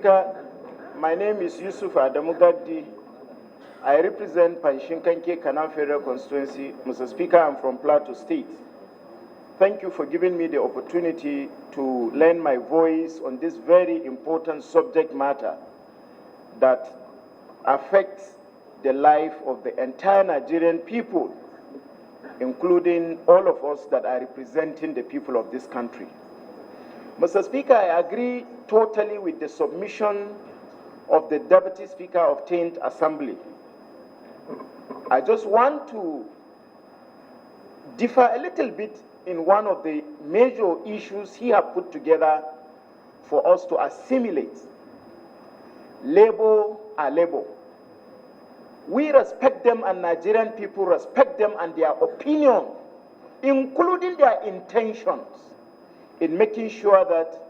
Speaker, my name is Yusuf Adamu Gagdi. I represent Panshinkanke Kanam Federal Constituency. Mr. Speaker, I'm from Plateau State. Thank you for giving me the opportunity to lend my voice on this very important subject matter that affects the life of the entire Nigerian people, including all of us that are representing the people of this country. Mr. Speaker, I agree totally with the submission of the Deputy Speaker of 10th Assembly. I just want to differ a little bit in one of the major issues he has put together for us to assimilate. Labor are labor. We respect them, and Nigerian people respect them and their opinion, including their intentions in making sure that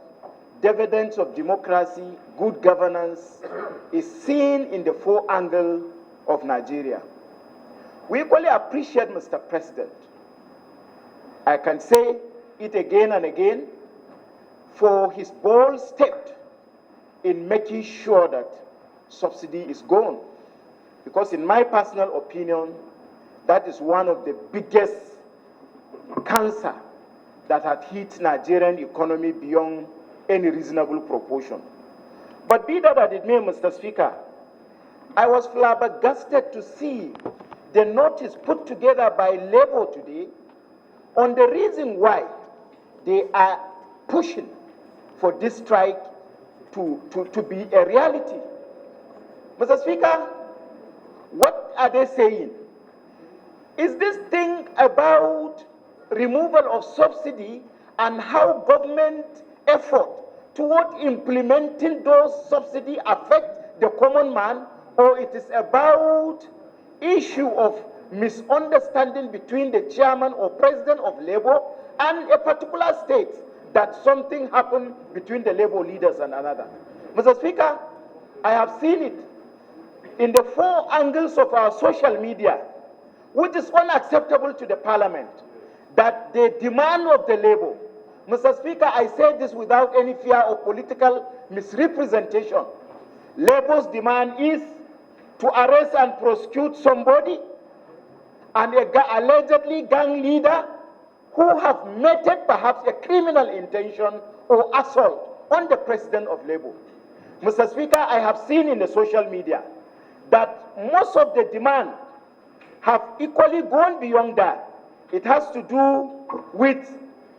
dividends of democracy, good governance, is seen in the full angle of Nigeria. We equally appreciate Mr. President. I can say it again and again, for his bold step in making sure that subsidy is gone. Because in my personal opinion, that is one of the biggest cancer that had hit Nigerian economy beyond any reasonable proportion. But be that as it may, Mr. Speaker, I was flabbergasted to see the notice put together by Labour today on the reason why they are pushing for this strike to be a reality. Mr. Speaker, what are they saying? Is this thing about removal of subsidy and how government effort toward implementing those subsidies affect the common man, or it is about issue of misunderstanding between the chairman or president of Labour and a particular state that something happened between the Labour leaders and another? Mr. Speaker, I have seen it in the four angles of our social media, which is unacceptable to the parliament, that the demand of the Labour, Mr. Speaker, I say this without any fear of political misrepresentation. Labour's demand is to arrest and prosecute somebody, and allegedly gang leader who have meted perhaps a criminal intention or assault on the president of Labour. Mr. Speaker, I have seen in the social media that most of the demand have equally gone beyond that. It has to do with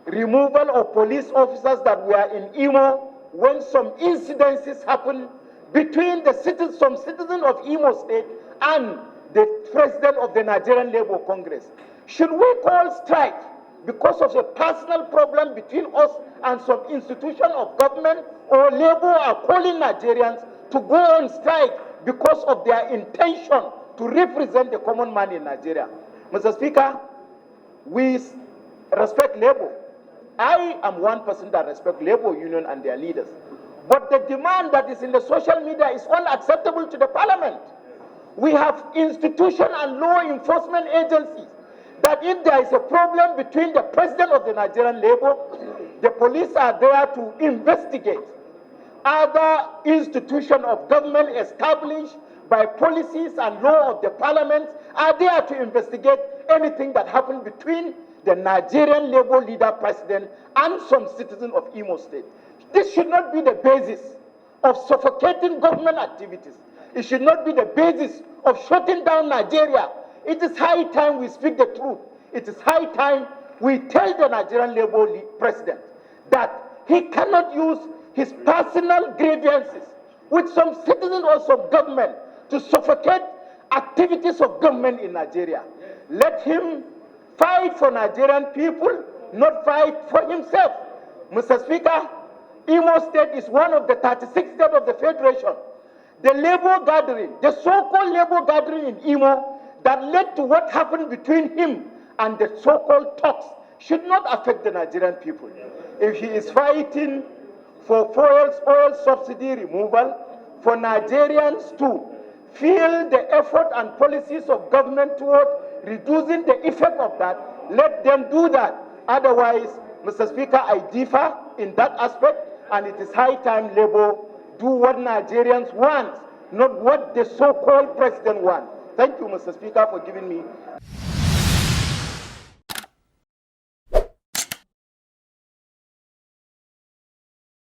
removal of police officers that were in Imo when some incidences happened between some citizens of Imo State and the president of the Nigerian Labour Congress. Should we call strike because of a personal problem between us and some institution of government, or Labour are calling Nigerians to go on strike because of their intention to represent the common man in Nigeria? Mr. Speaker, we respect Labour. I am one person that respects Labour Union and their leaders. But the demand that is in the social media is unacceptable to the parliament. We have institution and law enforcement agencies that if there is a problem between the president of the Nigerian Labour, the police are there to investigate. Other institutions of government established by policies and law of the parliament are there to investigate anything that happened between the Nigerian Labour leader president and some citizens of Imo State. This should not be the basis of suffocating government activities. It should not be the basis of shutting down Nigeria. It is high time we speak the truth. It is high time we tell the Nigerian Labour president that he cannot use his personal grievances with some citizens or some government to suffocate activities of government in Nigeria. Let him fight for Nigerian people, not fight for himself. Mr. Speaker, Imo State is one of the 36 states of the Federation. The Labour gathering, the so-called Labour gathering in Imo that led to what happened between him and the so-called talks should not affect the Nigerian people. If he is fighting for oil subsidy removal, for Nigerians to feel the effort and policies of government toward reducing the effect of that, let them do that. Otherwise, Mr. Speaker, I differ in that aspect, and it is high time Labour do what Nigerians want, not what the so-called president wants. Thank you, Mr. Speaker, for giving me